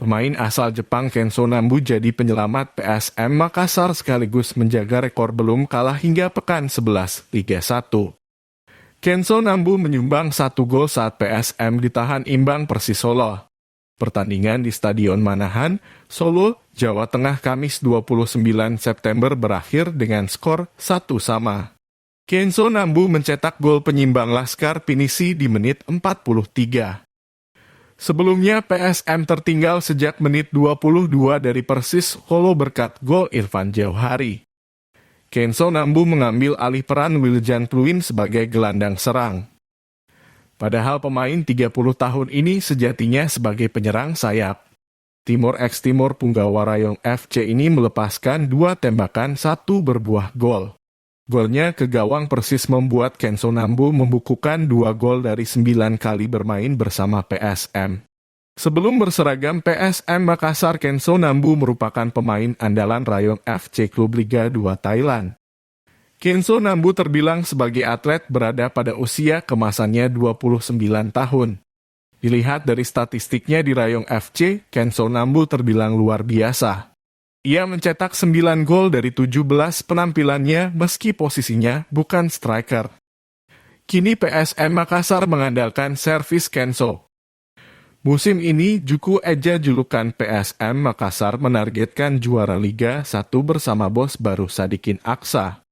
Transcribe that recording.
Pemain asal Jepang Kenzo Nambu jadi penyelamat PSM Makassar sekaligus menjaga rekor belum kalah hingga pekan 11 Liga 1. Kenzo Nambu menyumbang 1 gol saat PSM ditahan imbang Persis Solo. Pertandingan di Stadion Manahan, Solo, Jawa Tengah Kamis 29 September berakhir dengan skor 1-1. Kenzo Nambu mencetak gol penyimbang Laskar Pinisi di menit 43. Sebelumnya PSM tertinggal sejak menit 22 dari Persis Solo berkat gol Irfan Jauhari. Kenzo Nambu mengambil alih peran Wiljan Pluin sebagai gelandang serang. Padahal pemain 30 tahun ini sejatinya sebagai penyerang sayap. Timor X Timor Punggawa Rayong FC ini melepaskan 2 tembakan 1 berbuah gol. Golnya ke gawang Persis membuat Kenzo Nambu membukukan 2 gol dari 9 kali bermain bersama PSM. Sebelum berseragam PSM Makassar, Kenzo Nambu merupakan pemain andalan Rayong FC klub Liga 2 Thailand. Kenzo Nambu terbilang sebagai atlet berada pada usia kemasannya 29 tahun. Dilihat dari statistiknya di Rayong FC, Kenzo Nambu terbilang luar biasa. Ia mencetak 9 gol dari 17 penampilannya meski posisinya bukan striker. Kini PSM Makassar mengandalkan servis Kenzo. Musim ini Juku Eja julukan PSM Makassar menargetkan juara Liga 1 bersama bos baru Sadikin Aksa.